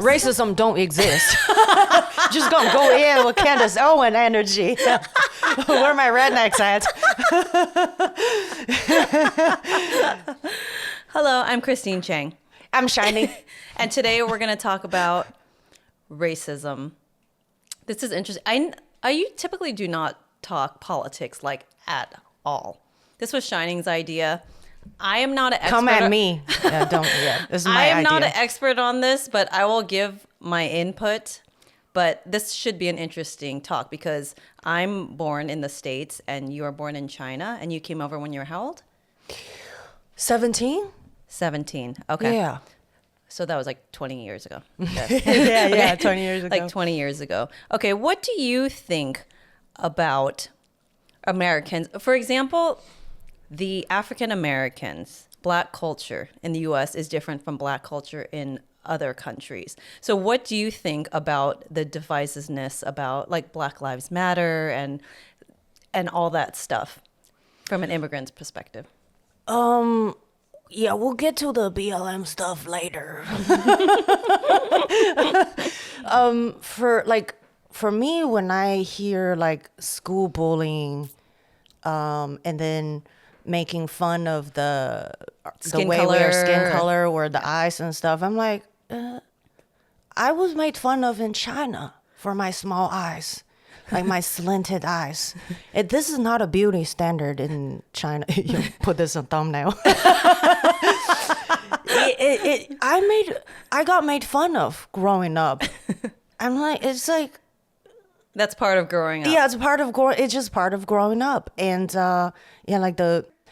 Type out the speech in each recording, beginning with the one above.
Racism don't exist. Just gonna go in with Candace Owen energy. Where are my rednecks at? Hello, I'm Christine Chang. I'm Shining. And today we're going to talk about racism. This is interesting. I typically do not talk politics like at all. This was Shining's idea. I am not an expert. Come at me. This is my idea. I am not an expert on this, but I will give my input. But this should be an interesting talk because I'm born in the States and you are born in China and you came over when you were how old? 17? 17. Okay. Yeah. So that was like 20 years ago. Yeah, 20 years ago. Like 20 years ago. Okay, what do you think about Americans? For example, the African Americans, Black culture in the U.S. is different from Black culture in other countries. So what do you think about the divisiveness about like Black Lives Matter and all that stuff from an immigrant's perspective? Yeah, we'll get to the BLM stuff later. For me, when I hear like school bullying, and then making fun of the way we wear skin color or the eyes and stuff, I'm like, I was made fun of in China for my small eyes. Like my slanted eyes. This is not a beauty standard in China. You put this on thumbnail. I got made fun of growing up. I'm like, it's like. That's part of growing up. Yeah, it's just part of growing up. And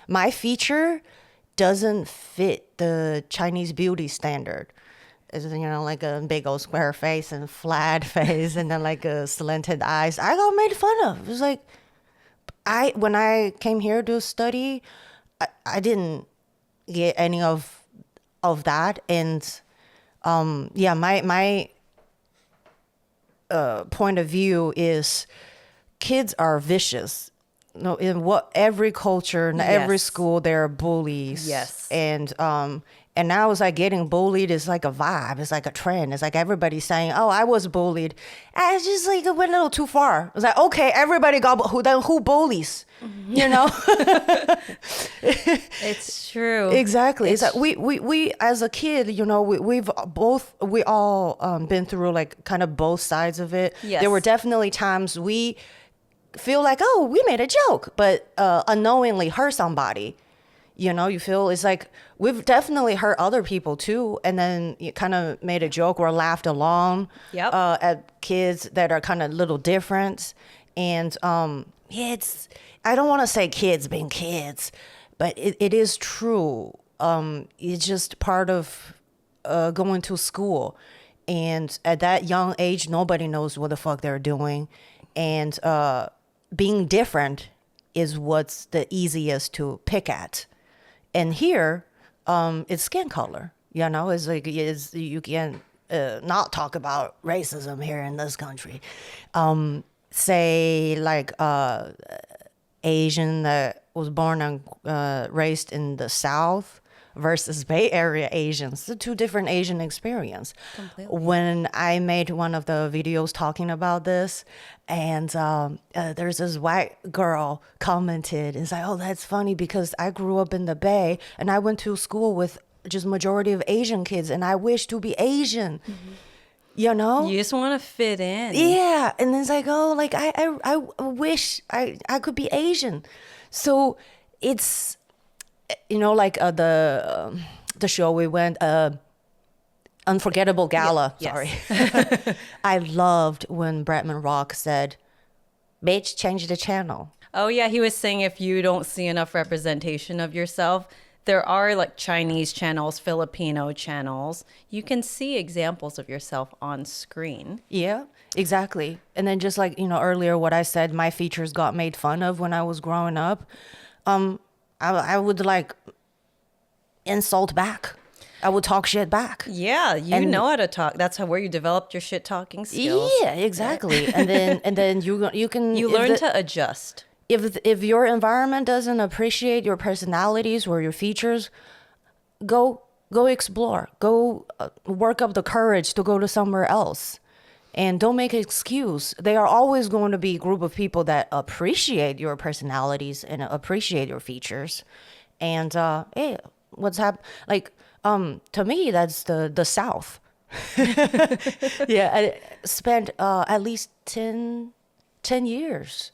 my feature doesn't fit the Chinese beauty standard. Is, like a big old square face and flat face and then like a slanted eyes. I got made fun of. It was like, when I came here to study, I didn't get any of that. And my point of view is kids are vicious. No, in every culture, in every school, there are bullies. Yes. And now it's like getting bullied is like a vibe. It's like a trend. It's like everybody's saying, "Oh, I was bullied." And it's just like it went a little too far. It's like, okay, everybody got who bullies? It's true. Exactly. It's like we as a kid, we all been through like kind of both sides of it. Yes. There were definitely times we feel like, oh, we made a joke, but unknowingly hurt somebody. You feel it's like we've definitely hurt other people too, and then you kind of made a joke or laughed along at kids that are kind of a little different. And it's, I don't want to say kids being kids, but it is true. It's just part of going to school, and at that young age, nobody knows what the fuck they're doing, and being different is what's the easiest to pick at. And here, it's skin color. It's like you can not talk about racism here in this country. Say like Asian that was born and raised in the South versus Bay Area Asians. It's two different Asian experience. Completely. When I made one of the videos talking about this, and there's this white girl commented and said, "Oh, that's funny because I grew up in the Bay and I went to school with just majority of Asian kids and I wish to be Asian." Mm-hmm. You just want to fit in. Yeah. And it's like, oh, like I wish I could be Asian. So it's, like the show we went, Unforgettable Gala. Yes. Sorry. I loved when Bretman Rock said, "Bitch, change the channel." Oh yeah, he was saying if you don't see enough representation of yourself, there are like Chinese channels, Filipino channels. You can see examples of yourself on screen. Yeah, exactly. And then just like, earlier what I said, my features got made fun of when I was growing up. I would like insult back. I would talk shit back. Yeah, you know how to talk. That's where you developed your shit talking skills. Yeah, exactly. and then you learn to adjust. If your environment doesn't appreciate your personalities or your features, go go explore, go work up the courage to go to somewhere else. And don't make an excuse. There are always going to be a group of people that appreciate your personalities and appreciate your features. And hey, what's happened? Like, to me, that's the South. Yeah, I spent at least 10 years.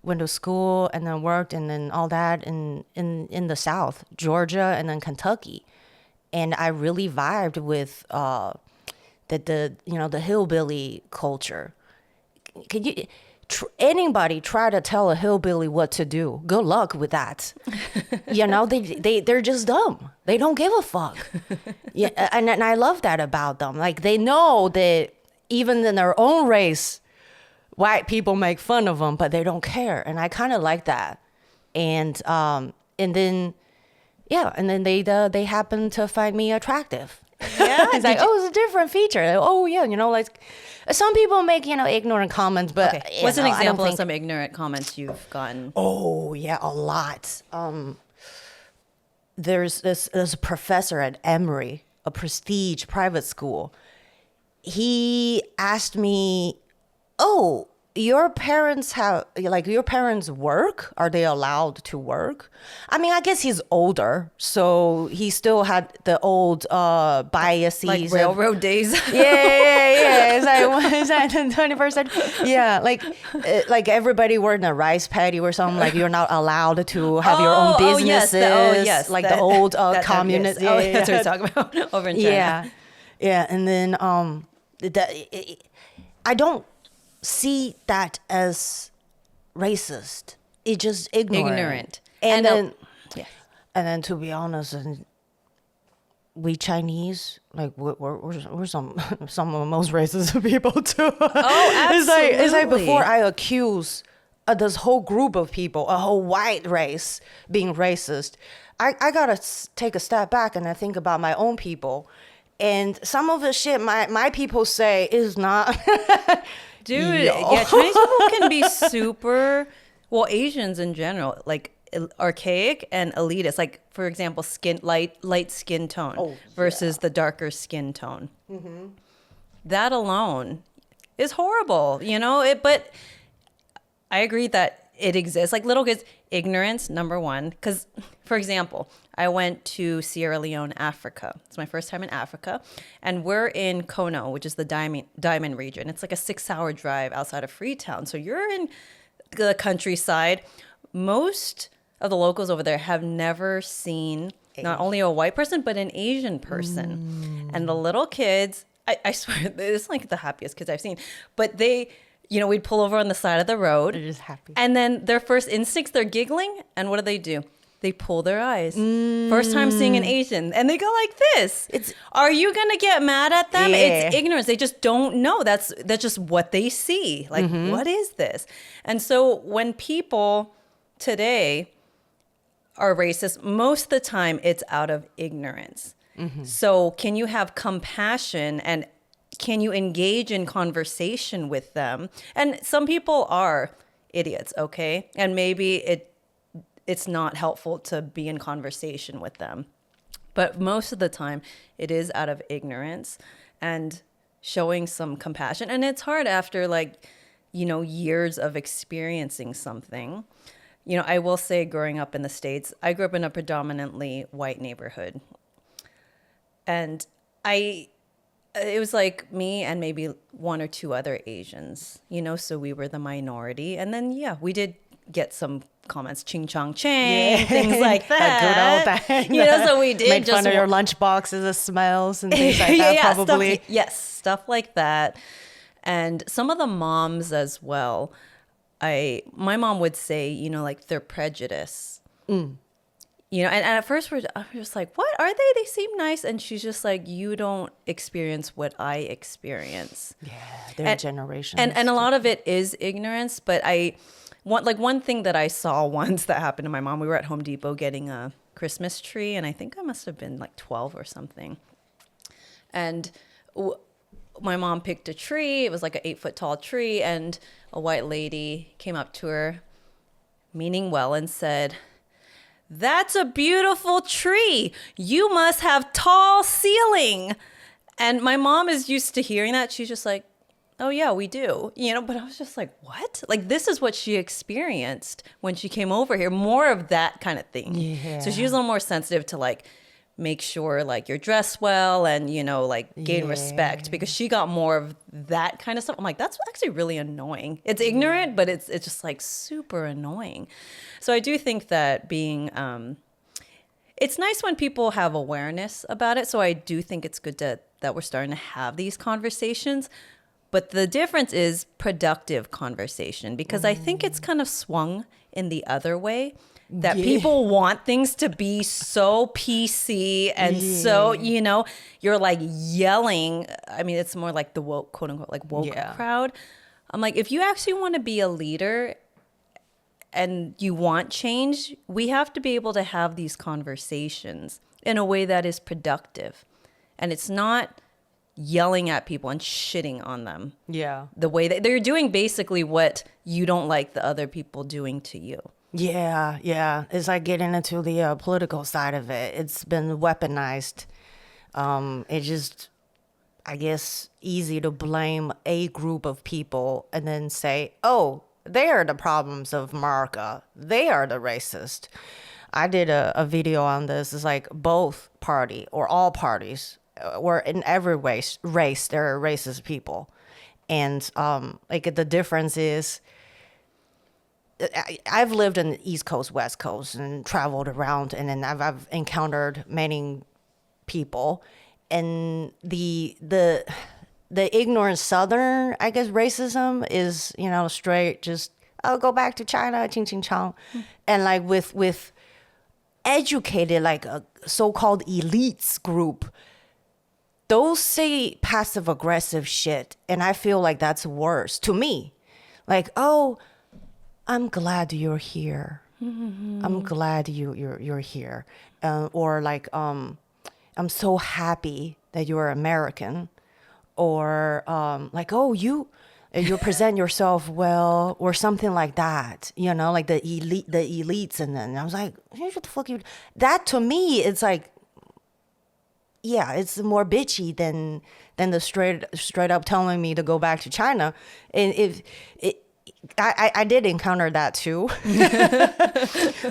Went to school and then worked and then all that in the South, Georgia and then Kentucky. And I really vibed with the hillbilly culture. Can you anybody try to tell a hillbilly what to do? Good luck with that. They're just dumb. They don't give a fuck. Yeah, and I love that about them. Like, they know that even in their own race, white people make fun of them, but they don't care. And I kind of like that. And then they happen to find me attractive. Yeah, it's like, oh, it's a different feature. Oh, yeah, like some people make, ignorant comments, but okay. What's an example of some ignorant comments you've gotten? Oh, yeah, a lot. There's this professor at Emory, a prestige private school. He asked me, oh, your parents work? Are they allowed to work? I mean, I guess he's older, so he still had the old biases. Like railroad days. Yeah. It's like the 21st century? Yeah, like everybody worked in a rice paddy or something. Like, you're not allowed to have your own businesses. Yes. Like the old communist. Yes. That's what we're talking about over in China. Yeah. And then I don't see that as racist. It's just ignorant. And then to be honest, and we Chinese, like we're some of the most racist people too. Oh, absolutely. It's like before I accuse this whole group of people, a whole white race, being racist, I gotta take a step back and I think about my own people, and some of the shit my people say is not. Dude, yeah, Chinese people can be super, Asians in general, like archaic and elitist. Like, for example, light skin tone versus the darker skin tone. Mm-hmm. That alone is horrible, but I agree that it exists. Like, little kids, ignorance, number one. Because, for example, I went to Sierra Leone, Africa. It's my first time in Africa. And we're in Kono, which is the diamond region. It's like a 6-hour drive outside of Freetown. So you're in the countryside. Most of the locals over there have never seen not only a white person, but an Asian person. And the little kids, I swear, it's like the happiest kids I've seen. But they, we'd pull over on the side of the road. They're just happy. And then their first instincts, they're giggling. And what do? They pull their eyes. First time seeing an Asian. And they go like this. Are you going to get mad at them? Yeah. It's ignorance. They just don't know. That's just what they see. Like, what is this? And so when people today are racist, most of the time it's out of ignorance. So can you have compassion and can you engage in conversation with them? And some people are idiots, okay? And maybe it's not helpful to be in conversation with them. But most of the time, it is out of ignorance and showing some compassion. And it's hard after years of experiencing something. I will say, growing up in the States, I grew up in a predominantly white neighborhood. And it was like me and maybe one or two other Asians, so we were the minority. And then, we did get some comments, ching chong chang, things like that. Good old thing. So we did made fun of your lunch boxes, the smells and things like that, probably. Stuff like that. And some of the moms as well, my mom would say, they're prejudiced. And at first I was just like, what are they? They seem nice. And she's just like, you don't experience what I experience. Yeah, their generations. And a lot of it is ignorance, but one thing that I saw once that happened to my mom, we were at Home Depot getting a Christmas tree, and I think I must have been like 12 or something. And my mom picked a tree. It was like an 8-foot tall tree, and a white lady came up to her, meaning well, and said, that's a beautiful tree. You must have tall ceiling. And my mom is used to hearing that. She's just like, oh yeah, we do. But I was just like, what? Like, this is what she experienced when she came over here. More of that kind of thing. Yeah. So she was a little more sensitive to like, make sure like you're dressed well and, like gain respect, because she got more of that kind of stuff. I'm like, that's actually really annoying. It's ignorant, but it's just like super annoying. So I do think that being, it's nice when people have awareness about it. So I do think it's good that we're starting to have these conversations. But the difference is productive conversation, because I think it's kind of swung in the other way, that people want things to be so PC and so, you're like yelling. I mean, it's more like the woke, quote unquote, like woke crowd. I'm like, if you actually want to be a leader and you want change, we have to be able to have these conversations in a way that is productive. And it's not yelling at people and shitting on them. Yeah. The way that they're doing basically what you don't like the other people doing to you. Yeah, yeah. It's like getting into the political side of it. It's been weaponized. It's just, I guess, easy to blame a group of people and then say, oh, they are the problems of America. They are the racist. I did a video on this. It's like both party or all parties, or in every race there are racist people. And like the difference is, I've lived in the East Coast, West Coast, and traveled around, and then I've encountered many people, and the ignorant Southern, I guess, racism is, straight just, I'll go back to China, ching ching chong, and like with educated, like a so-called elites group, those say passive aggressive shit, and I feel like that's worse to me. Like, oh, I'm glad you're here. I'm glad you're here. Or like, I'm so happy that you're American. Or like, oh, you present yourself well, or something like that. Like the elites, and then I was like, hey, what the fuck you? That to me, it's like, yeah, it's more bitchy than the straight up telling me to go back to China. And I did encounter that too,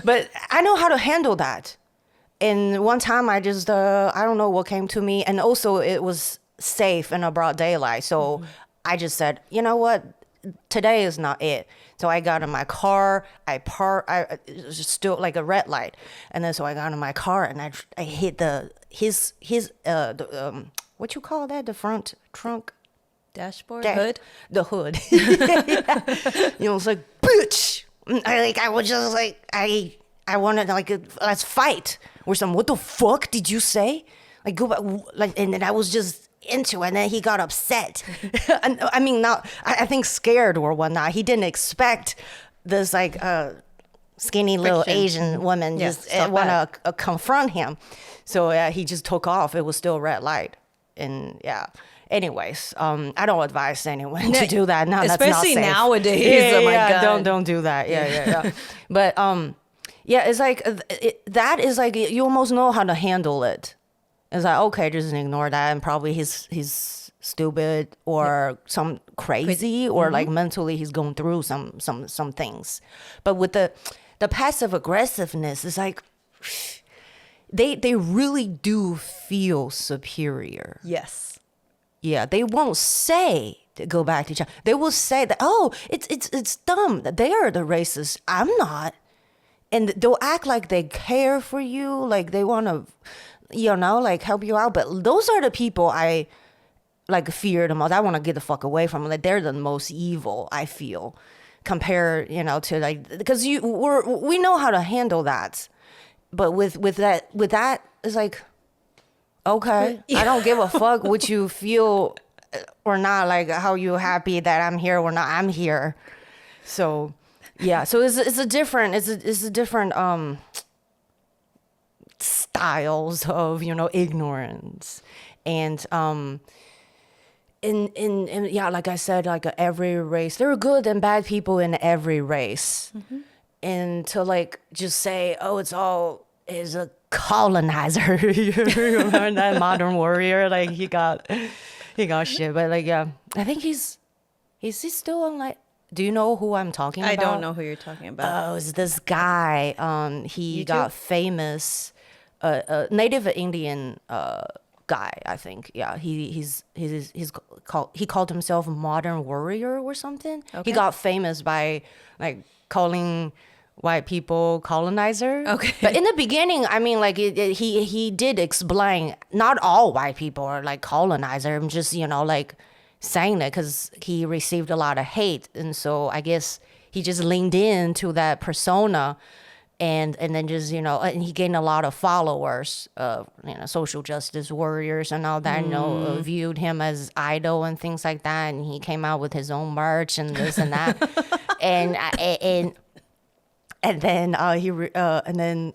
but I know how to handle that. And one time I just, I don't know what came to me. And also it was safe in a broad daylight. So I just said, you know what? Today is not it. So I got in my car, I was just still like a red light. And then so I got in my car and I hit his what you call that? The front trunk? Dashboard? Hood? The hood. Yeah. It's like, bitch. I was just like, I wanted to, like, let's fight or something. What the fuck did you say? Like, go back. Like, and then I was just into it, and then he got upset. I mean, not, I think scared or whatnot. He didn't expect this, like, skinny little Asian woman just want to confront him. So he just took off. It was still red light. And yeah. Anyways, I don't advise anyone to do that. No, that's not safe. Especially nowadays. Yeah, oh my God. Don't do that. Yeah. But yeah, it's like that is like you almost know how to handle it. It's like, okay, just ignore that, and probably he's stupid or some crazy or like mentally he's going through some things. But with the passive aggressiveness, it's like they really do feel superior. Yes. Yeah, they won't say to go back to China. They will say that, oh, it's dumb. They are the racists. I'm not. And they'll act like they care for you, like they want to, like help you out. But those are the people I like fear the most. I want to get the fuck away from them. Like they're the most evil, I feel, compared, to like, because we know how to handle that. But with that, it's like, okay, I don't give a fuck what you feel or not, like how you happy that I'm here or not. I'm here. So yeah, so it's a different styles of ignorance, and in yeah, like I said, like every race, there are good and bad people in every race. and to like just say, oh, it's all is a colonizer. You remember that Modern Warrior? Like he got shit. But like yeah, I think is he still on like? Do you know who I'm talking about? I don't know who you're talking about. Oh, it's this guy. He got famous, native Indian guy. I think. Yeah, he's called. He called himself Modern Warrior or something. Okay. He got famous by like calling white people colonizer. Okay. But in the beginning, I mean, like he did explain not all white people are like colonizer. I'm just like saying that because he received a lot of hate, and so I guess he just leaned into that persona, and then just and he gained a lot of followers, social justice warriors and all that. Viewed him as idol and things like that, and he came out with his own merch and this and that, and then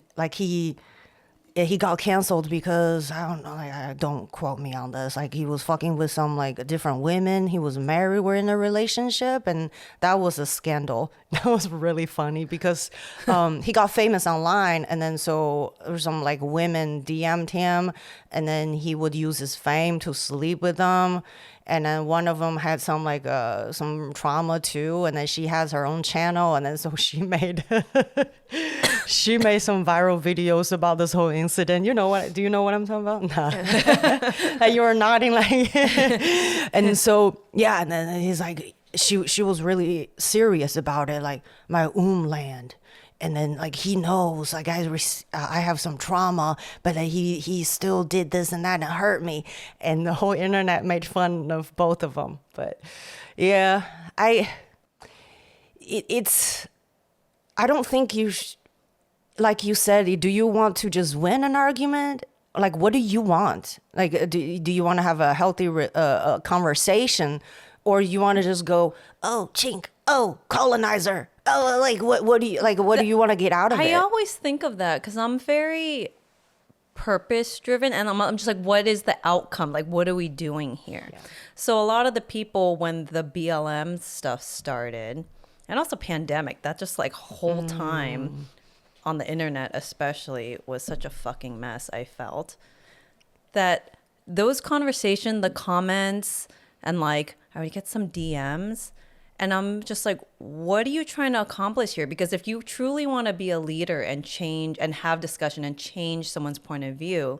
he got canceled because I don't know. Don't quote me on this. Like he was fucking with some like different women. He was married. We're in a relationship, and that was a scandal. That was really funny because he got famous online, and then so there was some like women DM'd him, and then he would use his fame to sleep with them. And then one of them had some like some trauma too, and then she has her own channel, and then so she made some viral videos about this whole incident. You know what? Do you know what I'm talking about? Nah. Like you were nodding, like. And so yeah, and then he's like, she was really serious about it, like my land. And then like he knows like I have some trauma, but he still did this and that and it hurt me, and the whole internet made fun of both of them. But yeah, I don't think like you said, do you want to just win an argument? Like what do you want? Like do you want to have a healthy conversation, or you want to just go, oh chink, oh colonizer? Oh, like what do you want to get out of it? I always think of that because I'm very purpose driven, and I'm just like, what is the outcome? Like, what are we doing here? Yeah. So a lot of the people, when the BLM stuff started, and also pandemic, that just like whole time on the internet especially was such a fucking mess. I felt that those conversations, the comments, and like I would get some DMs. And I'm just like, what are you trying to accomplish here? Because if you truly want to be a leader and change and have discussion and change someone's point of view,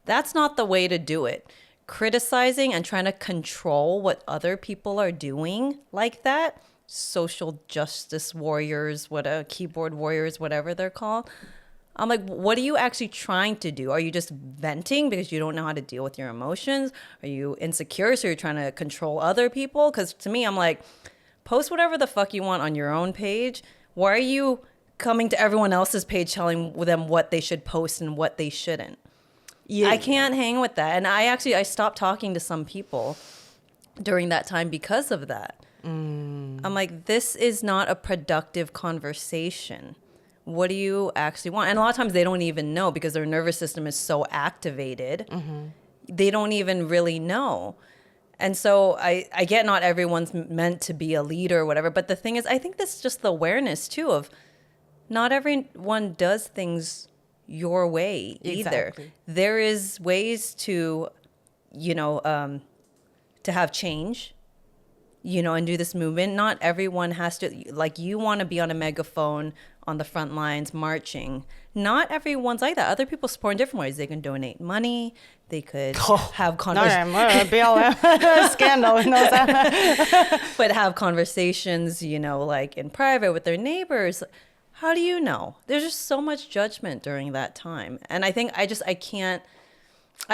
that's not the way to do it. Criticizing and trying to control what other people are doing like that, social justice warriors, keyboard warriors, whatever they're called. I'm like, what are you actually trying to do? Are you just venting because you don't know how to deal with your emotions? Are you insecure, so you're trying to control other people? Because to me, I'm like, post whatever the fuck you want on your own page. Why are you coming to everyone else's page telling them what they should post and what they shouldn't? Yeah. I can't hang with that. And I stopped talking to some people during that time because of that. I'm like, this is not a productive conversation. What do you actually want? And a lot of times they don't even know because their nervous system is so activated. Mm-hmm. They don't even really know. And so I get not everyone's meant to be a leader or whatever. But the thing is, I think this is just the awareness too of not everyone does things your way either. Exactly. There is ways to, to have change, and do this movement. Not everyone has to, like, you want to be on a megaphone on the front lines marching. Not everyone's like that. Other people support in different ways. They can donate money. They could have conversations. Scandal. But have conversations, like in private with their neighbors. How do you know? There's just so much judgment during that time. And I think I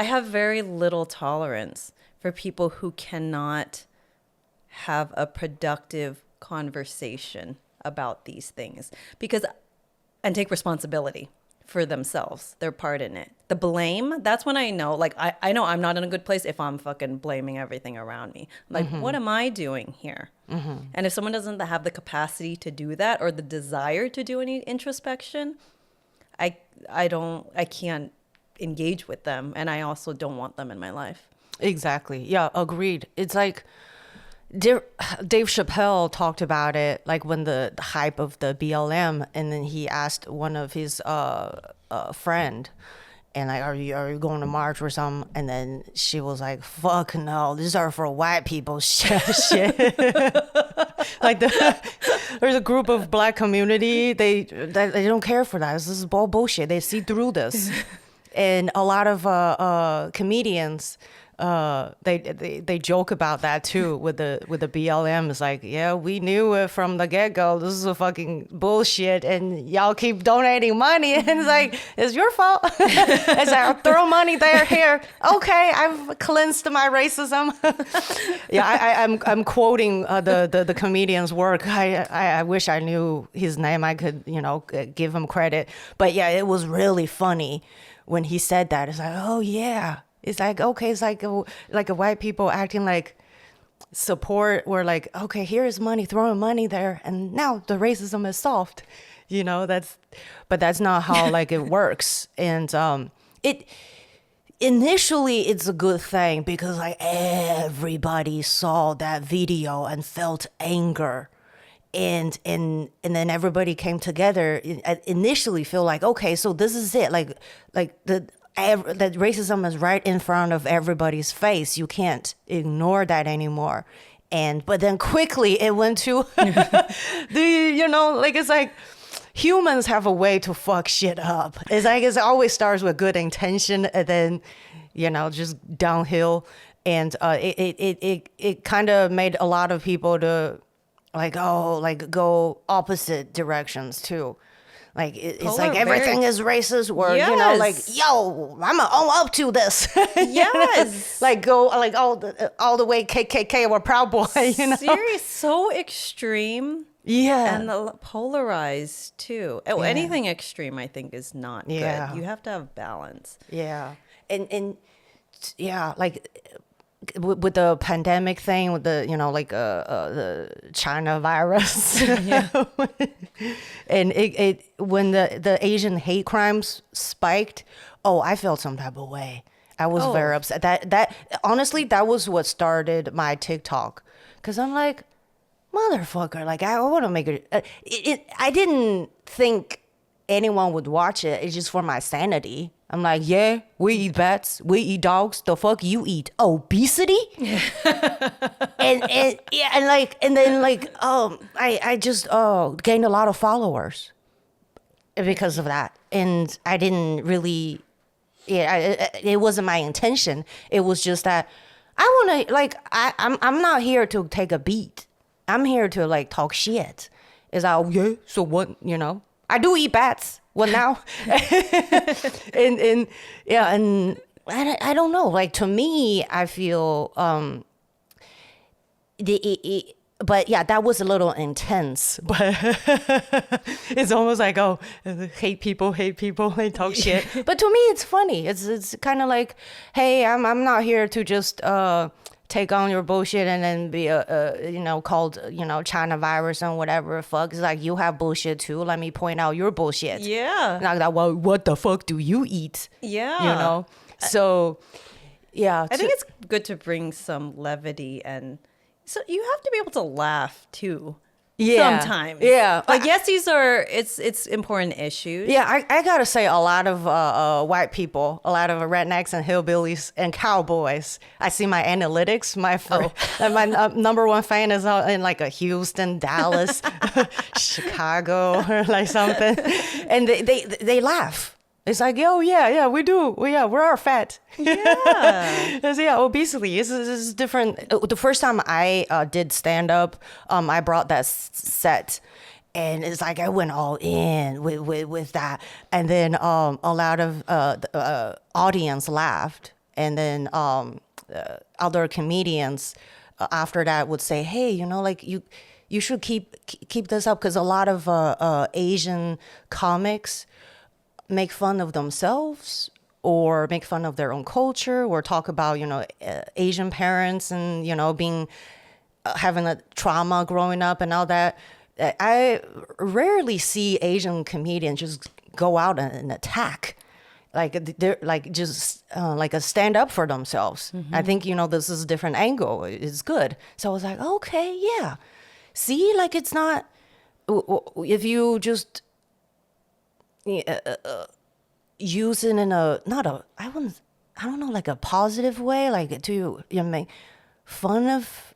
have very little tolerance for people who cannot have a productive conversation about these things and take responsibility for themselves, their part in it. The blame, that's when I know, like, I know I'm not in a good place if I'm fucking blaming everything around me. Like, what am I doing here? Mm-hmm. And if someone doesn't have the capacity to do that or the desire to do any introspection, I can't engage with them. And I also don't want them in my life. Exactly. Yeah, agreed. It's like, Dave Chappelle talked about it, like when the hype of the BLM, and then he asked one of his friend, and like, are you going to march or something? And then she was like, "Fuck no, these are for white people." Shit. Like there's a group of black community, they don't care for that. This is all bullshit. They see through this, and a lot of comedians. They joke about that too with the BLM. It's like, yeah, we knew it from the get-go. This is a fucking bullshit, and y'all keep donating money, and it's like, it's your fault. It's like, I'll throw money there, here. Okay, I've cleansed my racism. Yeah, I'm quoting the comedian's work. I wish I knew his name. I could, give him credit. But yeah, it was really funny when he said that. It's like, oh yeah. It's like, okay, it's like a white people acting like support. We're like, okay, here's money, throwing money there, and now the racism is solved. But that's not how like it works. And it initially it's a good thing because like everybody saw that video and felt anger. And then everybody came together. Initially, feel like, okay, so this is it. Like that racism is right in front of everybody's face. You can't ignore that anymore. But then quickly it went to it's like humans have a way to fuck shit up. It's like it always starts with good intention and then just downhill. And it kind of made a lot of people to go opposite directions too. Like it's like everything is racist, or yes. yo, I'm gonna own up to this. Yes. Like go like all the way KKK or Proud Boy. Serious, so extreme. Yeah, and polarized too. Oh, yeah. Anything extreme, I think, is not Yeah. good. You have to have balance. Yeah, and yeah, like with the pandemic thing, with the the China virus, and it when the Asian hate crimes spiked, I felt some type of way. I was very upset. That honestly, that was what started my TikTok, because I'm like, motherfucker, like I want to make it. I didn't think anyone would watch it. It's just for my sanity. I'm like, yeah, we eat bats, we eat dogs. The fuck you eat? Obesity? and I just gained a lot of followers because of that. And I didn't really, it wasn't my intention. It was just that I want to, I'm not here to take a beat. I'm here to talk shit. It's like, yeah, so what, I do eat bats. What now? and I don't know. Like, to me, I feel but yeah, that was a little intense. But it's almost like, hate people, they talk shit. But to me, it's funny. It's kind of like, hey, I'm not here to just take on your bullshit and then be called China virus and whatever the fuck. It's like, you have bullshit too. Let me point out your bullshit. Yeah. Like that. Well, what the fuck do you eat? Yeah. So yeah. I think it's good to bring some levity, and so you have to be able to laugh too. Yeah. Sometimes. Yeah. Yes, these are it's important issues. Yeah, I gotta say, a lot of white people, a lot of rednecks and hillbillies and cowboys. I see my analytics. My number one fan is in like a Houston, Dallas, Chicago, or like something, and they laugh. It's like, oh yeah, we do. We're all fat. Yeah. Yeah, obesity is different. The first time I did stand up, I brought that set, and it's like I went all in with that, and then a lot of the audience laughed, and then other comedians after that would say, hey, you should keep this up, because a lot of Asian comics make fun of themselves or make fun of their own culture, or talk about Asian parents and being having a trauma growing up and all that. I rarely see Asian comedians just go out and attack. like they're like just like a stand up for themselves. I think, this is a different angle. It's good. So I was like, okay, yeah. See, like it's not, if you just use it in a, not a, I don't know, like a positive way, like to make fun of,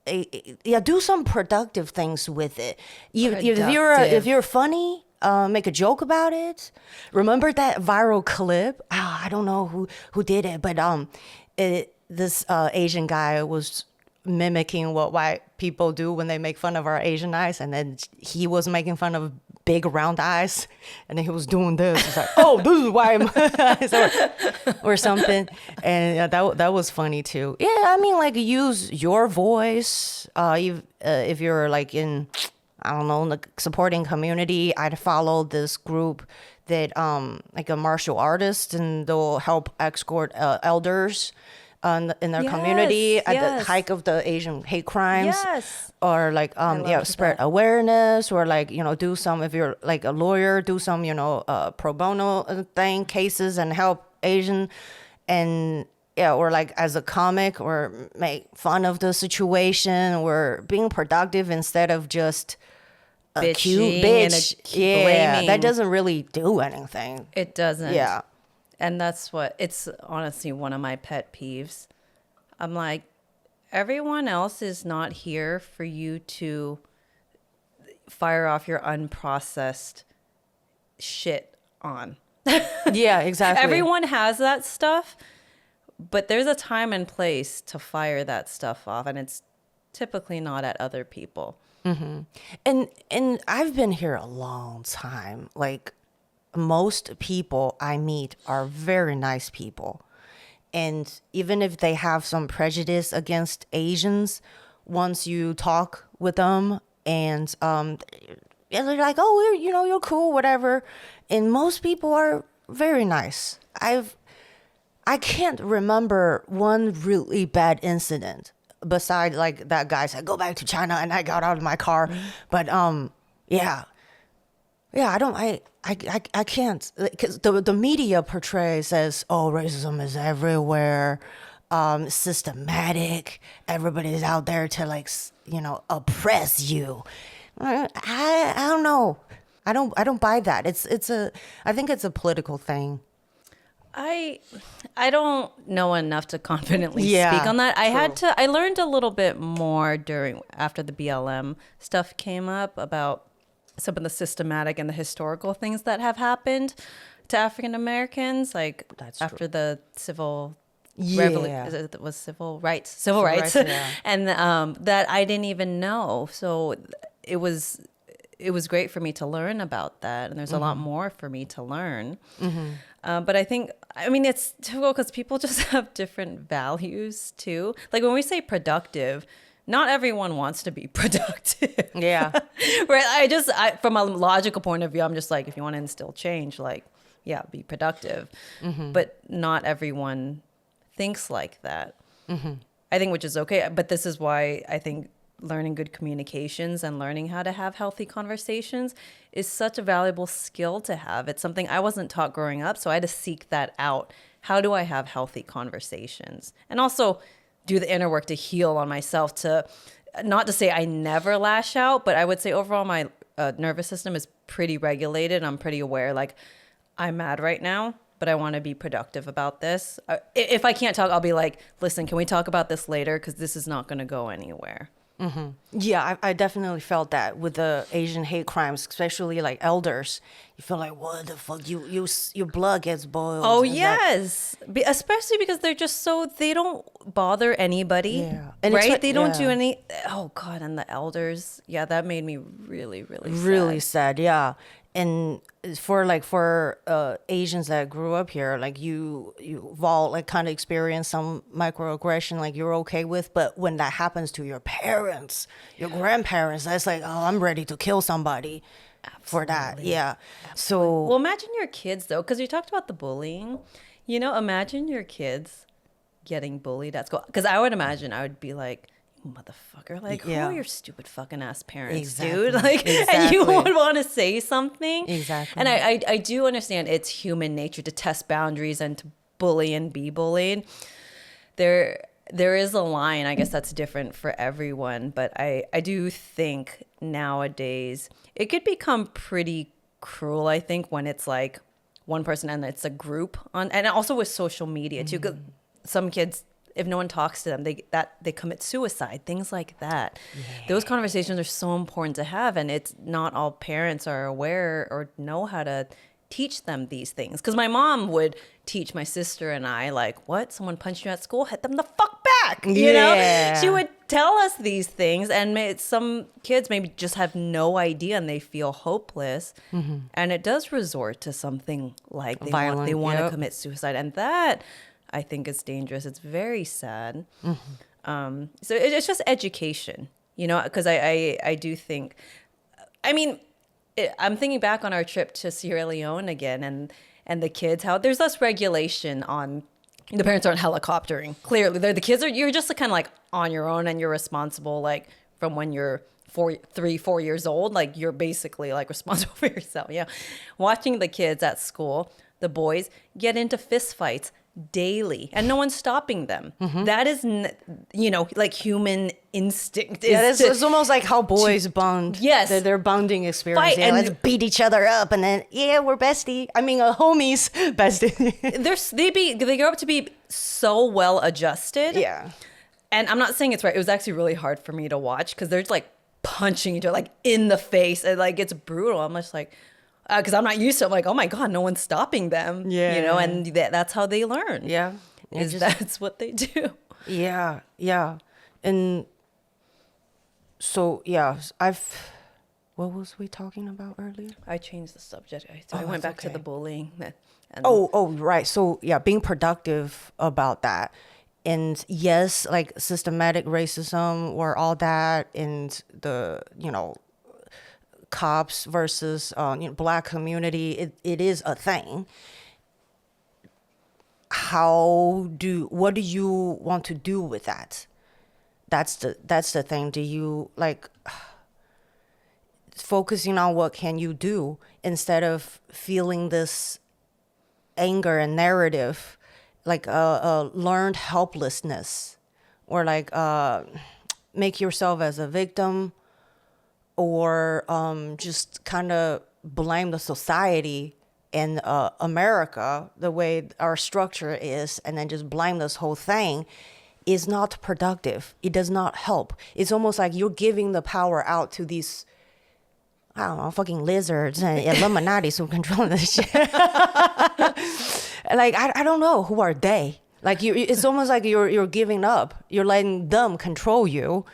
yeah, do some productive things with it. If you're funny, make a joke about it. Remember that viral clip? I don't know who did it, but this Asian guy was mimicking what white people do when they make fun of our Asian eyes, and then he was making fun of big round eyes, and then he was doing this. It's like, oh, this is why I'm or something, and that was funny too. Yeah, I mean, like use your voice. If you're like in, I don't know, the supporting community, I'd follow this group that like a martial artist, and they'll help escort elders in their community at the height of the Asian hate crimes. Yes. Or like spread awareness, or like do some, if you're like a lawyer, do some pro bono thing, cases, and help Asian, and or like as a comic, or make fun of the situation, or being productive instead of just a cute bitch. Blaming. That doesn't really do anything. It doesn't. Yeah. And that's what, it's honestly one of my pet peeves. I'm like, everyone else is not here for you to fire off your unprocessed shit on. Yeah, exactly. Everyone has that stuff, but there's a time and place to fire that stuff off, and it's typically not at other people. Mm-hmm. And I've been here a long time. Like, most people I meet are very nice people. And even if they have some prejudice against Asians, once you talk with them and they're like, oh, you're cool, whatever. And most people are very nice. I can't remember one really bad incident besides like that guy said, go back to China, and I got out of my car. Mm-hmm. But yeah, I can't, because the media portrays as, oh, racism is everywhere, systematic, everybody's out there to like oppress you. I don't know. I don't buy that. I think it's a political thing. I don't know enough to confidently speak on that. I learned a little bit more after the BLM stuff came up about some of the systematic and the historical things that have happened to African Americans, like after the civil revolution. It was civil rights, yeah. And that I didn't even know. So it was great for me to learn about that, and there's a lot more for me to learn. Mm-hmm. But I mean, it's difficult because people just have different values too. Like when we say productive, not everyone wants to be productive. Yeah. Right. From a logical point of view, I'm just like, if you want to instill change, like, yeah, be productive. Mm-hmm. But not everyone thinks like that. Mm-hmm. I think, which is okay. But this is why I think learning good communications and learning how to have healthy conversations is such a valuable skill to have. It's something I wasn't taught growing up, so I had to seek that out. How do I have healthy conversations? And also do the inner work to heal on myself, to not to say I never lash out, but I would say overall my nervous system is pretty regulated. I'm pretty aware, like, I'm mad right now, but I want to be productive about this. If I can't talk, I'll be like, listen, can we talk about this later? Because this is not going to go anywhere. Mm-hmm. Yeah, I definitely felt that with the Asian hate crimes, especially like elders. You feel like, what the fuck? Your blood gets boiled. Oh, yes. Especially because they're just they don't bother anybody. Yeah. And right? They don't do any. Oh, God. And the elders. Yeah, that made me really, really sad. Really sad, yeah. And for Asians that grew up here, like you've all like kind of experienced some microaggression, like you're okay with, but when that happens to your parents, your grandparents, that's like, oh, I'm ready to kill somebody. Absolutely. For that. Yeah. Absolutely. So, well, imagine your kids though, because you talked about the bullying. Imagine your kids getting bullied at school. Because I would imagine I would be like, motherfucker, like, Yeah. who are your stupid fucking ass parents, Exactly. dude? Like, and Exactly. you would want to say something. Exactly. And I do understand it's human nature to test boundaries and to bully and be bullied. There is a line, I guess that's different for everyone, but I do think nowadays it could become pretty cruel, I think, when it's like one person and it's a group on, and also with social media too. 'Cause some kids, if no one talks to them, they commit suicide, things like that. Those conversations are so important to have, and it's not all parents are aware or know how to teach them these things. Because my mom would teach my sister and I, like, what? Someone punched you at school? Hit them the fuck back. You know? She would tell us these things, and some kids maybe just have no idea and they feel hopeless. And it does resort to something like they Violent, want to yep. commit suicide. And that, I think, is dangerous. It's very sad. So it's just education, you know, because I do think, I mean, I'm thinking back on our trip to Sierra Leone again, and the kids, how there's less regulation on, the parents aren't helicoptering. Clearly, the kids you're just kind of like on your own, and you're responsible, like from when you're 4 years old, like you're basically like responsible for yourself. Yeah, watching the kids at school, the boys get into fist fights daily, and no one's stopping them. That is, you know, like human instinct. It's almost like how boys bond. Yes. Their bonding experience. Fight Yeah, and- let's beat each other up, and then we're bestie. I mean, homies, bestie. They grow up to be so well adjusted. Yeah. And I'm not saying it's right. It was actually really hard for me to watch because they're just like punching each other like in the face, and like it's brutal. I'm just like, because I'm not used to it. I'm like, oh my God, no one's stopping them. Yeah. You know, and that's how they learn. Yeah. That's what they do. Yeah, yeah. And so, yeah, what was we talking about earlier? I changed the subject. I went that's back to okay. the bullying. And Right. So, yeah, being productive about that. And yes, like systematic racism or all that, and the, you know, cops versus black community, it is a thing. What do you want to do with that? That's the thing. Do you like focusing on what can you do instead of feeling this anger and narrative, like learned helplessness, or like make yourself as a victim, or just kind of blame the society in America, the way our structure is, and then just blame this whole thing, is not productive. It does not help. It's almost like you're giving the power out to these, I don't know, fucking lizards and Illuminati who control this shit. Like, I don't know, who are they? Like, it's almost like you're giving up. You're letting them control you.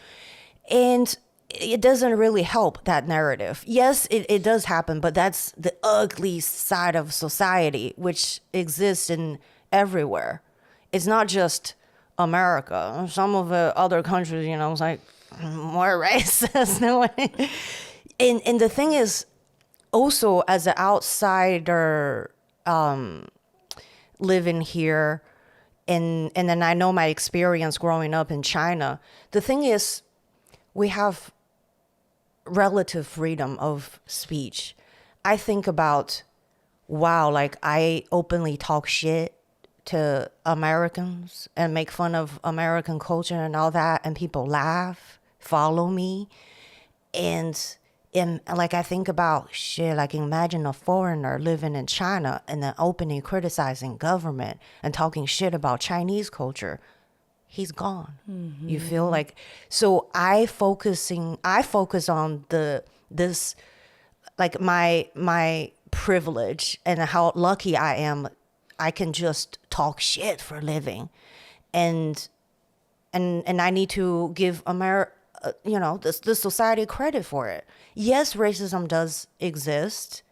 And it doesn't really help that narrative. Yes, it does happen, but that's the ugly side of society, which exists in everywhere. It's not just America. Some of the other countries, you know, it's like more racist. And the thing is, also as an outsider living here, and then I know my experience growing up in China, the thing is, we have relative freedom of speech. I think about, wow, like I openly talk shit to Americans and make fun of American culture and all that, and people laugh, follow me. And like I think about shit, like imagine a foreigner living in China and then openly criticizing government and talking shit about Chinese culture. He's gone. Mm-hmm. You feel like, so I focus on this, like my privilege and how lucky I am. I can just talk shit for a living, and I need to give America, the society credit for it. Yes, racism does exist,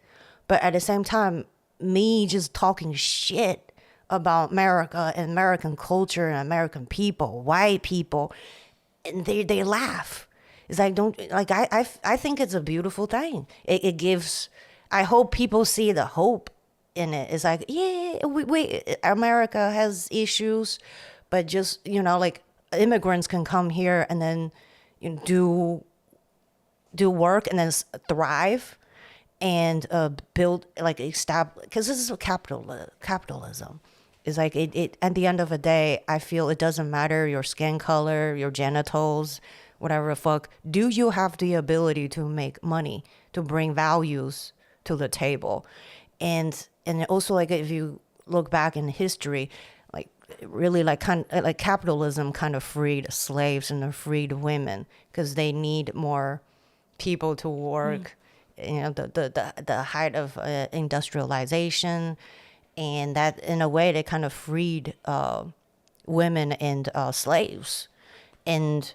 but at the same time, me just talking shit about America and American culture and American people, white people, and they laugh. It's like, I think it's a beautiful thing. It gives, I hope people see the hope in it. It's like, yeah, we America has issues, but just, like immigrants can come here and then do work and then thrive and build like establish, because this is what capitalism is like. It at the end of the day, I feel it doesn't matter your skin color, your genitals, whatever the fuck. Do you have the ability to make money, to bring values to the table? And also, like, if you look back in history, like really like like capitalism kind of freed slaves and freed women because they need more people to work. The height of industrialization, and that in a way they kind of freed women and slaves. And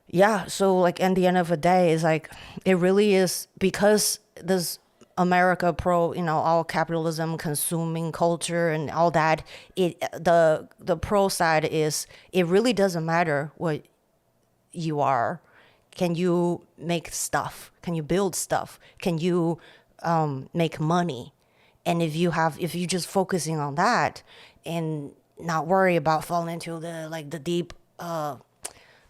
yeah, so like at the end of the day, it's like it really is, because this America pro, all capitalism, consuming culture and all that, the pro side is it really doesn't matter what you are. Can you make stuff? Can you build stuff? Can you make money? And if you just focusing on that and not worry about falling into the deep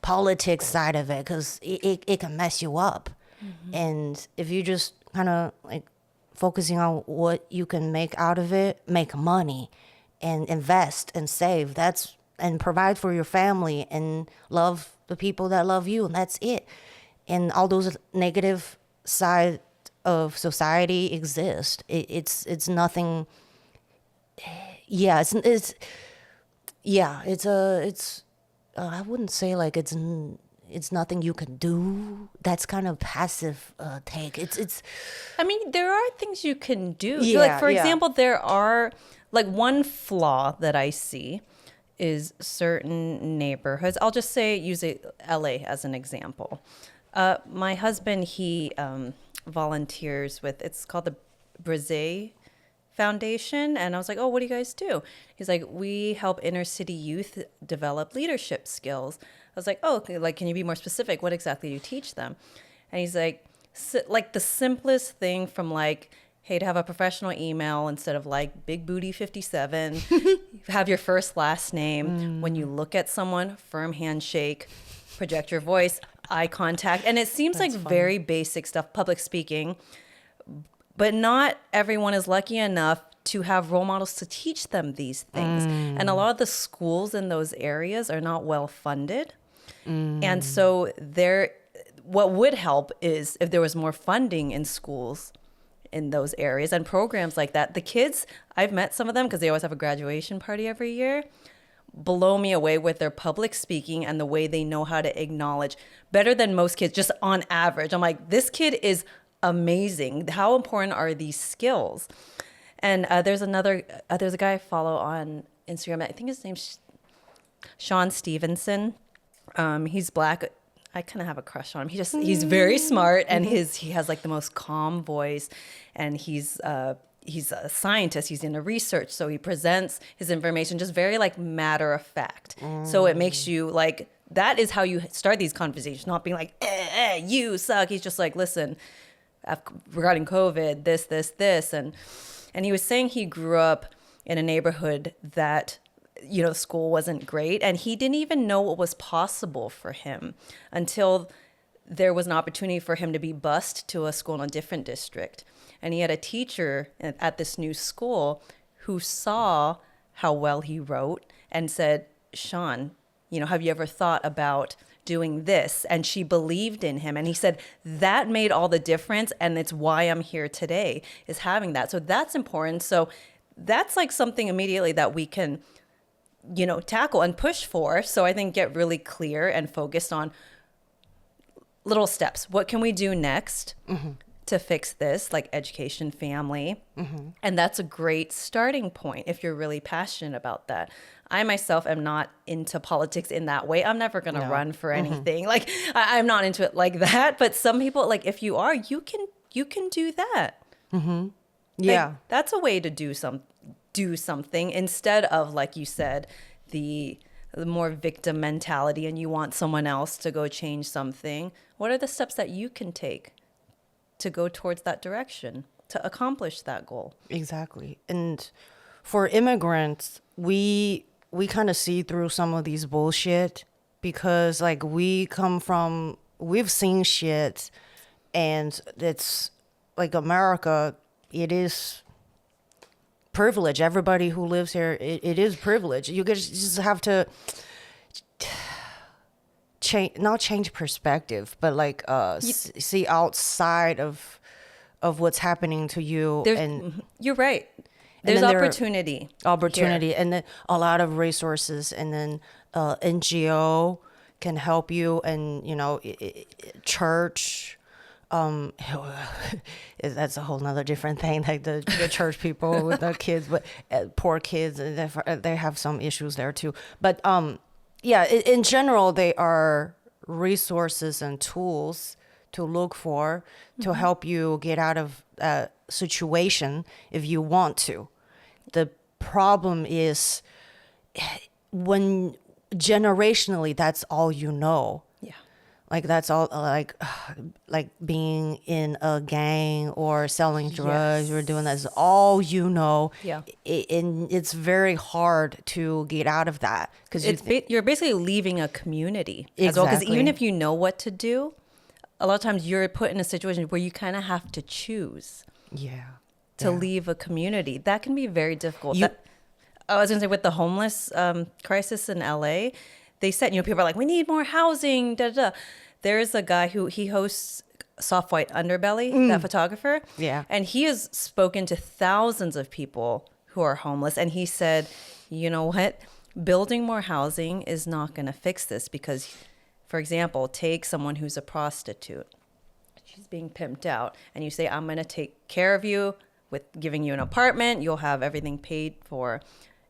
politics side of it, because it can mess you up. And if you just kind of like focusing on what you can make out of it, make money and invest and save, and provide for your family and love the people that love you, and that's it. And all those negative side of society exist. It's nothing. Yeah, I wouldn't say like it's nothing you can do. That's kind of passive take. It's. I mean, there are things you can do. Yeah, Like, for yeah. example, there are, like, one flaw that I see is certain neighborhoods. I'll just use LA as an example. My husband, he volunteers with, it's called the Brise Foundation. And I was like, oh, what do you guys do? He's like, we help inner city youth develop leadership skills. I was like, oh, like, can you be more specific? What exactly do you teach them? And he's like the simplest thing from like, hey, to have a professional email instead of like Big Booty 57, have your first last name. When you look at someone, firm handshake, project your voice, eye contact. And it seems like very basic stuff, public speaking, but not everyone is lucky enough to have role models to teach them these things. And a lot of the schools in those areas are not well funded. And so what would help is if there was more funding in schools in those areas and programs like that. The kids, I've met some of them because they always have a graduation party every year, blow me away with their public speaking and the way they know how to acknowledge better than most kids, just on average. I'm like, this kid is amazing. How important are these skills? And there's a guy I follow on Instagram. I think his name's Sean Stevenson. He's Black. I kind of have a crush on him. He's very smart, and he has like the most calm voice, and he's a scientist. He's into research, so he presents his information just very like matter of fact. So it makes you like, that is how you start these conversations, not being like, you suck. He's just like, listen, regarding COVID, this, and he was saying he grew up in a neighborhood that, the school wasn't great, and he didn't even know what was possible for him until there was an opportunity for him to be bused to a school in a different district. And he had a teacher at this new school who saw how well he wrote and said, Sean, have you ever thought about doing this? And she believed in him. And he said, that made all the difference. And it's why I'm here today, is having that. So that's important. So that's like something immediately that we can, tackle and push for. So I think get really clear and focused on little steps. What can we do next to fix this? Like education, family. And that's a great starting point if you're really passionate about that. I myself am not into politics in that way. I'm never going to run for anything. Like I'm not into it like that. But some people, like if you are, you can do that. Yeah. Like, that's a way to do something instead of, like you said, the more victim mentality and you want someone else to go change something. What are the steps that you can take to go towards that direction, to accomplish that goal? Exactly. And for immigrants, we we kind of see through some of these bullshit because like we've seen shit, and it's like America, it is privilege. Everybody who lives here, it is privilege. You just have to not change perspective, but like see outside of what's happening to you. And you're right. There's opportunity here. And then a lot of resources, and then NGO can help you, and church. That's a whole nother different thing, like the church people with the kids, but poor kids, they have some issues there too. But yeah, in general, they are resources and tools to look for to help you get out of a situation if you want to. The problem is when generationally that's all you know. Yeah. Like that's all, like being in a gang or selling drugs or doing that's all you know. Yeah. And it's very hard to get out of that because you're basically leaving a community as well. Because even if you know what to do, a lot of times you're put in a situation where you kind of have to choose. To leave a community. That can be very difficult. I was going to say with the homeless crisis in LA, they said, people are like, we need more housing, da, da, da. There's a guy he hosts Soft White Underbelly, that photographer. Yeah. And he has spoken to thousands of people who are homeless. And he said, you know what? Building more housing is not going to fix this because, for example, take someone who's a prostitute. She's being pimped out. And you say, I'm going to take care of you with giving you an apartment. You'll have everything paid for.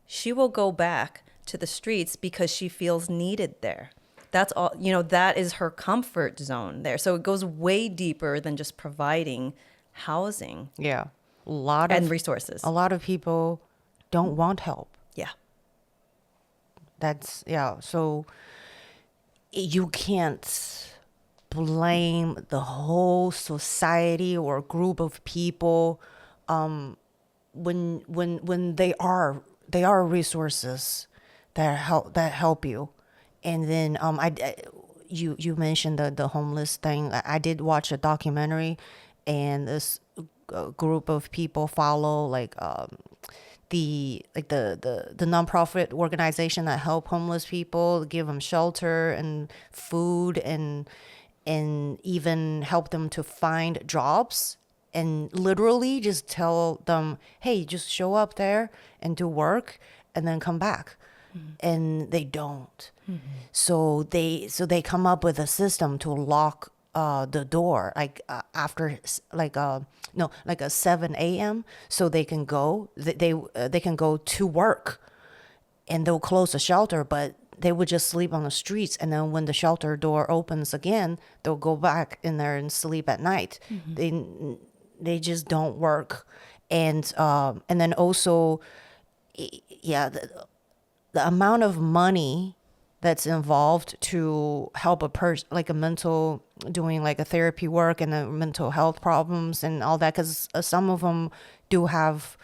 She will go back to the streets because she feels needed there. That's all, that is her comfort zone there. So it goes way deeper than just providing housing. Yeah. And resources. A lot of people don't want help. Yeah. So you can't blame the whole society or group of people when they are resources that help you. And then you mentioned the homeless thing. I did watch a documentary, and this group of people follow the nonprofit organization that help homeless people, give them shelter and food, and even help them to find jobs, and literally just tell them, hey, just show up there and do work and then come back. And they don't. So they come up with a system to lock the door after a 7 a.m. so they can go they can go to work, and they'll close the shelter, but they would just sleep on the streets, and then when the shelter door opens again, they'll go back in there and sleep at night. They just don't work. And then also the amount of money that's involved to help a person, like doing like a therapy work and the mental health problems and all that, because some of them do have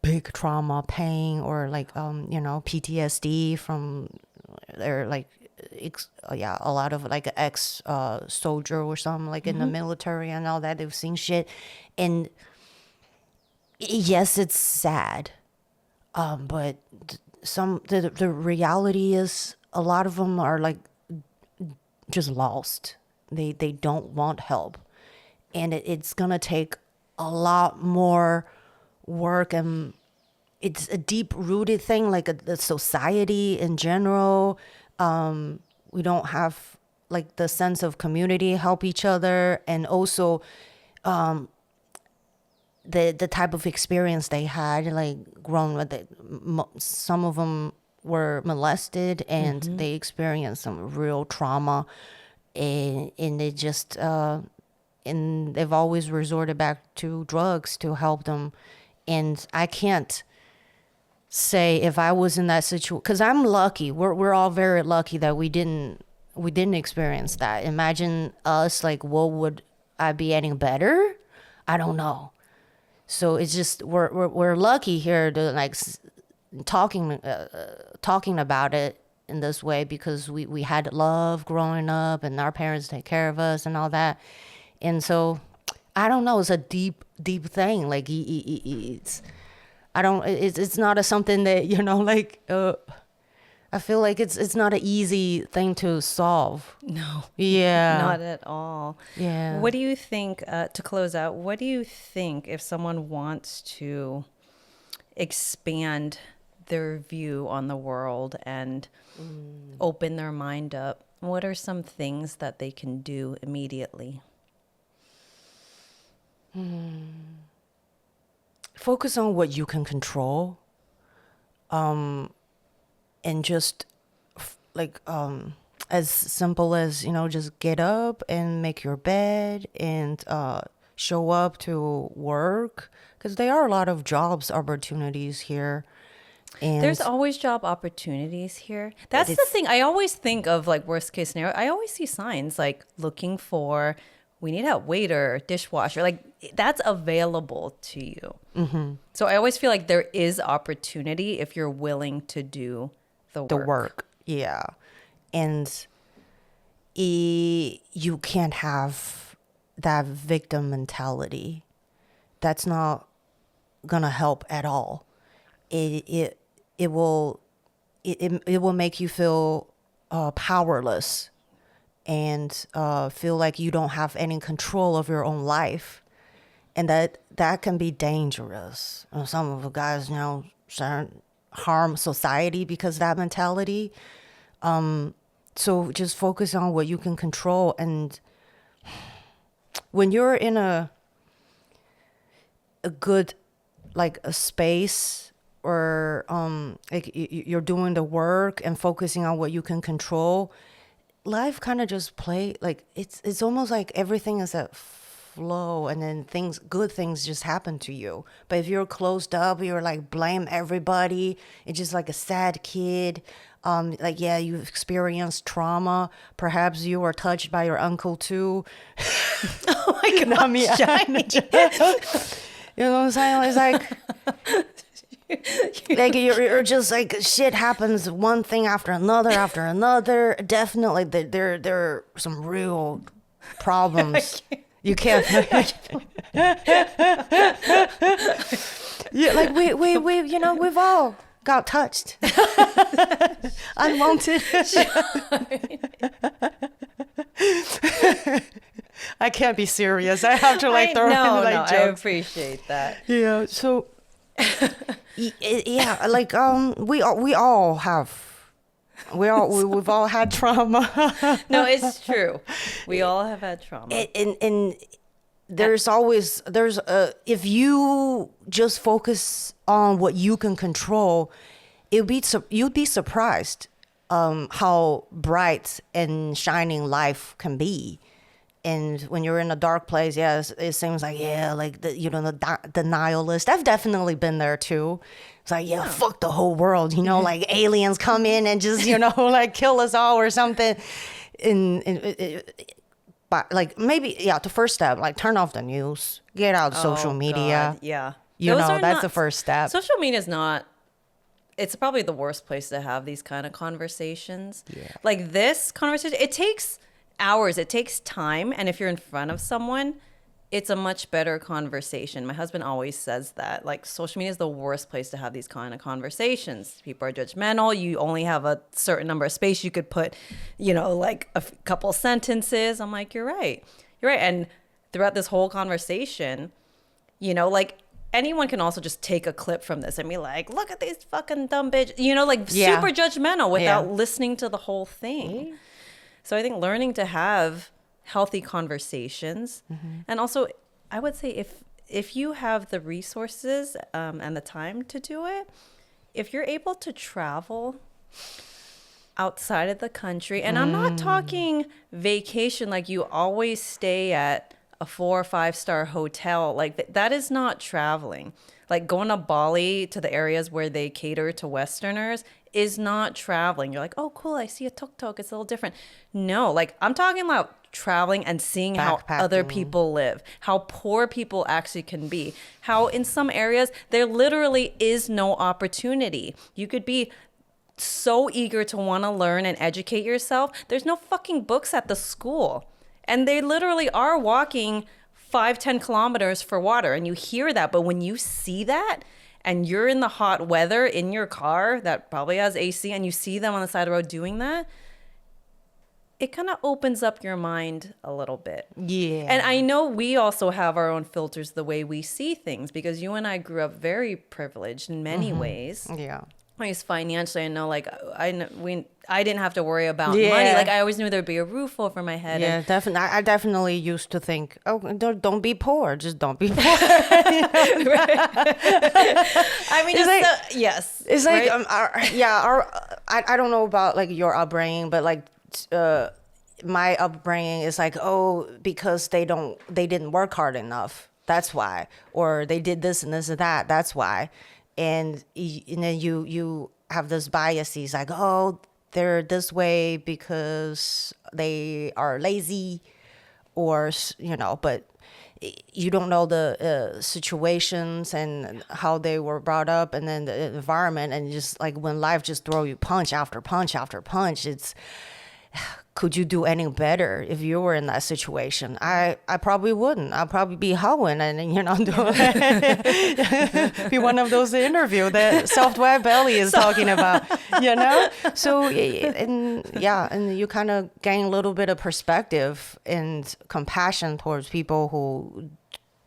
big trauma, pain, or PTSD from their a lot of like ex soldier or something, like in the military and all that. They've seen shit, and yes, it's sad, but the reality is a lot of them are like just lost. They don't want help, and it's gonna take a lot more work, and it's a deep rooted thing, like the society in general. We don't have like the sense of community, help each other, and also the type of experience they had, like growing with it. Some of them were molested, and they experienced some real trauma, and they just and they've always resorted back to drugs to help them. And I can't say if I was in that situation, because I'm lucky. We're all very lucky that we didn't experience that. Imagine us, like, what would I be any better? I don't know. So it's just we're lucky here to talking about it in this way because we had love growing up and our parents take care of us and all that. And so I don't know, it's a deep thing. Like it's I don't it's not a something that, like I feel like it's not an easy thing to solve. No, Yeah. not at all. Yeah. What do you think, to close out, what do you think if someone wants to expand their view on the world and open their mind up? What are some things that they can do immediately? Focus on what you can control. And just as simple as, just get up and make your bed and show up to work, because there are a lot of jobs opportunities here. And There's always job opportunities here. That's the thing. I always think of like worst case scenario. I always see signs like looking for, we need a waiter, dishwasher. Like that's available to you. Mm-hmm. So I always feel like there is opportunity if you're willing to do the work. Yeah. And you can't have that victim mentality. That's not gonna help at all. It will make you feel powerless and feel like you don't have any control of your own life, and that can be dangerous. Some of the guys, harm society because of that mentality. So just focus on what you can control, and when you're in a good a space, or like you're doing the work and focusing on what you can control, life kind of just play like it's almost like everything is at flow, and then good things just happen to you. But if you're closed up, you're like blame everybody, it's just like a sad kid. You've experienced trauma, perhaps you were touched by your uncle too. Oh my God, Shining. You know what I'm saying? It's like you're just like, shit happens, one thing after another. Definitely there are some real problems. You can't. Yeah, like we we've all got touched. Unwanted. I can't be serious. I have to throw in jokes. I appreciate that. Yeah. So yeah, we've all had trauma. No, it's true. We all have had trauma. And there's if you just focus on what you can control, you'd be surprised how bright and shining life can be. And when you're in a dark place, it seems like, the nihilist. I've definitely been there too. It's like, fuck the whole world, like aliens come in and just, kill us all or something. But maybe, the first step, turn off the news, get out of social media. God, yeah. That's the first step. Social media is not, it's probably the worst place to have these kind of conversations. Yeah. Like this conversation, it takes hours, it takes time, and if you're in front of someone, it's a much better conversation. My husband always says that, social media is the worst place to have these kind of conversations. People are judgmental. You only have a certain number of space you could put, a couple sentences. I'm like, you're right, and throughout this whole conversation, anyone can also just take a clip from this and be like, look at these fucking dumb bitches, super judgmental without listening to the whole thing. So I think learning to have healthy conversations, and also I would say if you have the resources and the time to do it, if you're able to travel outside of the country, and I'm not talking vacation like you always stay at a 4 or 5 star hotel, that is not traveling. Like going to Bali, to the areas where they cater to Westerners, is not traveling. You're like, oh, cool, I see a tuk-tuk. It's a little different. No, like I'm talking about traveling and seeing how other people live, how poor people actually can be, how in some areas there literally is no opportunity. You could be so eager to want to learn and educate yourself. There's no fucking books at the school. And they literally are walking 5-10 kilometers for water. And you hear that. But when you see that and you're in the hot weather in your car that probably has AC and you see them on the side of the road doing that, it kind of opens up your mind a little bit. Yeah. And I know we also have our own filters the way we see things, because you and I grew up very privileged in many ways. Yeah. At least financially, I know, like I didn't have to worry about money. Like I always knew there'd be a roof over my head. Yeah, definitely. I definitely used to think, oh, don't be poor. Just don't be poor. I mean, it's yes. It's like, right? I don't know about like your upbringing, but like my upbringing is like, oh, because they didn't work hard enough. That's why. Or they did this and this and that. That's why. And then you have this biases like, oh, they're this way because they are lazy, or but you don't know the situations and how they were brought up, and then the environment, and just like when life just throw you punch after punch after punch, it's, could you do any better if you were in that situation? I probably wouldn't. I'd probably be hoeing and be one of those interview that Soft White Belly is talking about, So and you kind of gain a little bit of perspective and compassion towards people who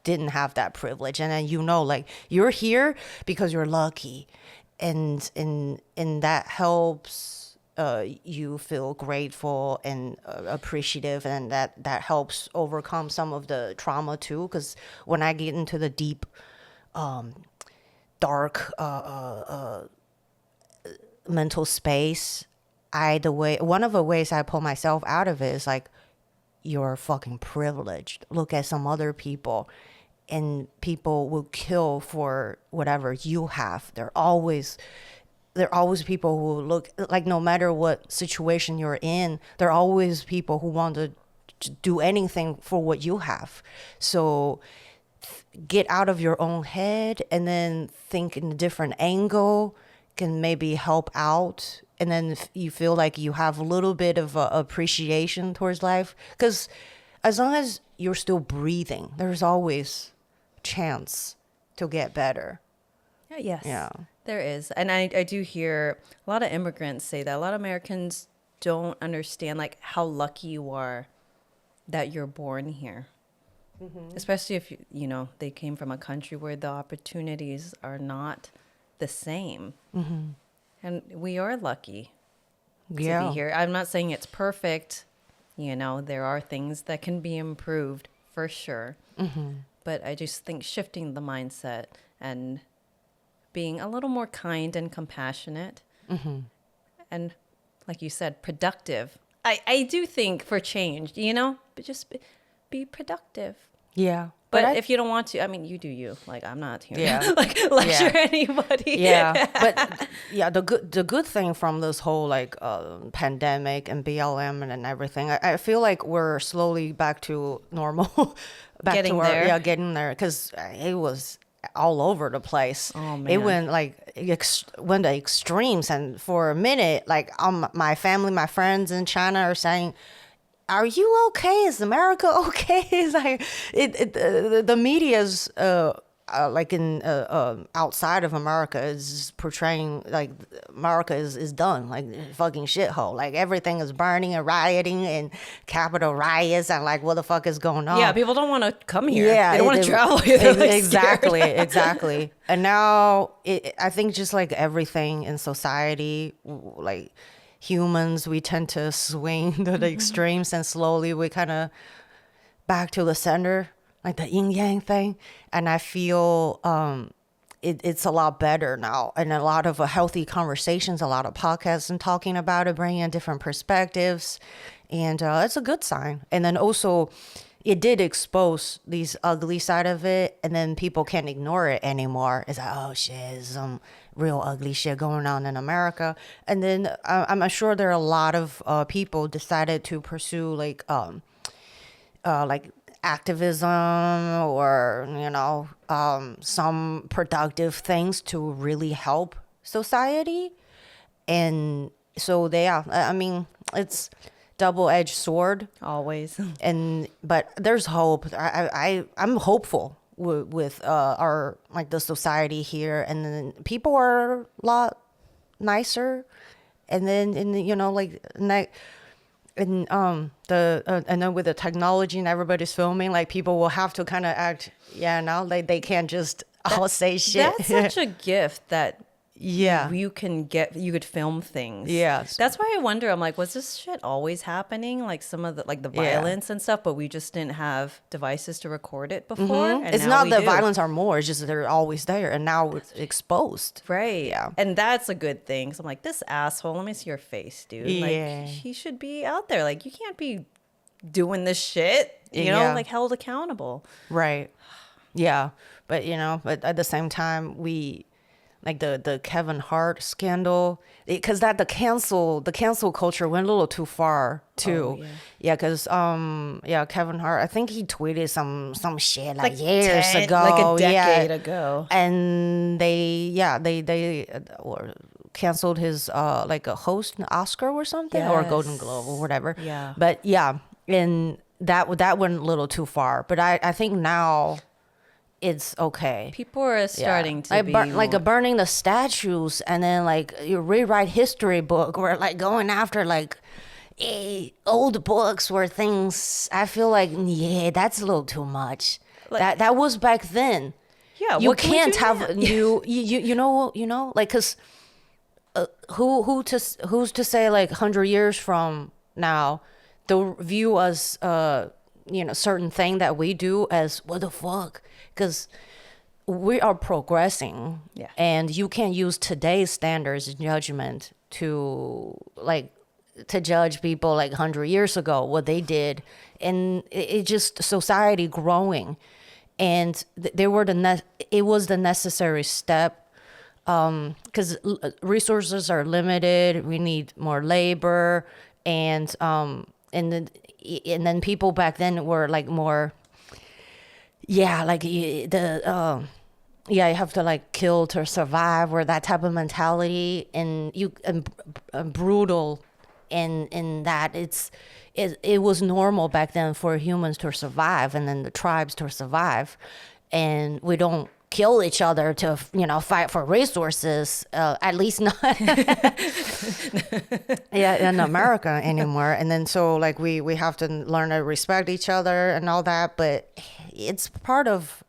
didn't have that privilege, and then like you're here because you're lucky, and that helps. You feel grateful and appreciative, and that helps overcome some of the trauma too. Because when I get into the deep, dark mental space, one of the ways I pull myself out of it is like, you're fucking privileged. Look at some other people, and people will kill for whatever you have. There are always people who look like, no matter what situation you're in, there are always people who want to do anything for what you have. So get out of your own head and then think in a different angle can maybe help out. And then you feel like you have a little bit of appreciation towards life. Because as long as you're still breathing, there's always chance to get better. Yes. Yeah. There is. And I do hear a lot of immigrants say that. A lot of Americans don't understand like how lucky you are that you're born here. Mm-hmm. Especially if, they came from a country where the opportunities are not the same. Mm-hmm. And we are lucky to be here. I'm not saying it's perfect. There are things that can be improved for sure. Mm-hmm. But I just think shifting the mindset and being a little more kind and compassionate, mm-hmm. and like you said, productive. I do think for change, but just be productive. Yeah. But if you don't want to, I mean, you do you. Like, I'm not here to lecture anybody. Yeah. But the good thing from this whole like pandemic and BLM and everything, I feel like we're slowly back to normal. Getting there. Getting there. Because it was all over the place. Oh man, it went went to extremes, and for a minute, like my family, my friends in China are saying, "Are you okay? Is America okay?" It's like the media's like in outside of America is portraying like America is done, like fucking shithole, like everything is burning and rioting and Capitol riots, and like what the fuck is going on? Yeah, people don't want to come here. Yeah, they don't want to travel here. Exactly. And now I think just like everything in society, like humans, we tend to swing to the extremes, and slowly we kind of back to the center, like the yin yang thing. And I feel it's a lot better now, and a lot of healthy conversations, a lot of podcasts and talking about it, bringing in different perspectives, and it's a good sign. And then also it did expose these ugly side of it, and then people can't ignore it anymore. It's like, oh shit, there's some real ugly shit going on in America. And then I'm sure there are a lot of people decided to pursue like activism or some productive things to really help society. And so I mean, it's double-edged sword. Always. But there's hope. I'm hopeful with our like the society here, and then people are a lot nicer, and then and then with the technology and everybody's filming, like people will have to kind of act, now they can't just all say shit. That's such a gift that yeah, you could film things. Yes. That's why I wonder, I'm like, was this shit always happening? Like some of the violence and stuff, but we just didn't have devices to record it before. And it's now not we that do. violence are more, it's just they're always there, and now it's exposed. Right. Yeah. And that's a good thing. So I'm like, this asshole, let me see your face, dude. Yeah. Like, he should be out there. Like, you can't be doing this shit, like held accountable. Right. Yeah. But but at the same time, we like the Kevin Hart scandal, because the cancel culture went a little too far too. Oh, yeah. Because Kevin Hart, I think he tweeted some shit like years ago, like a decade ago, and they or canceled his like a host Oscar or something, or Golden Globe or whatever. Yeah. But and that went a little too far. But I think now it's okay. people are starting to be like burning the statues, and then like you rewrite history book, or like going after like old books where things, I feel like that's a little too much. Like, that was back then. Yeah, you what can we can't do have now? you know like, because who's to say like 100 years from now they'll view us certain thing that we do as what the fuck, because we are progressing. Yeah. And you can't use today's standards and judgment to judge people like 100 years ago what they did. And it just society growing, and it was the necessary step, because resources are limited. We need more labor, and then people back then were like more, you have to like kill to survive, or that type of mentality, and brutal, in that it was normal back then for humans to survive, and then the tribes to survive, and we don't kill each other to fight for resources, at least not in America anymore. And then so like we have to learn to respect each other and all that, but it's part of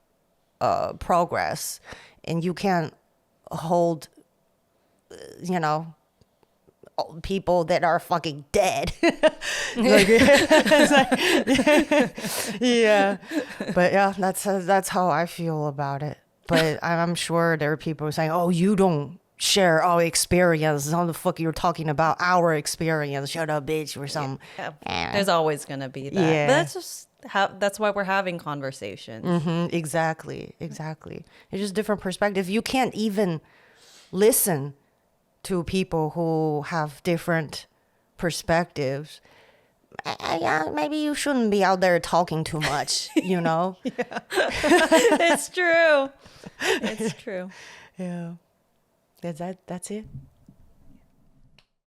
progress, and you can't hold people that are fucking dead. Yeah, but that's how I feel about it. But I'm sure there are people saying, "Oh, you don't share our experience. How the fuck you're talking about our experience? Shut up, bitch," or something. Yeah. There's always gonna be that. Yeah. But that's why we're having conversations. Mm-hmm, exactly. It's just different perspective. You can't even listen to people who have different perspectives. Maybe you shouldn't be out there talking too much, Yeah. It's true. It's true. Yeah. That's it.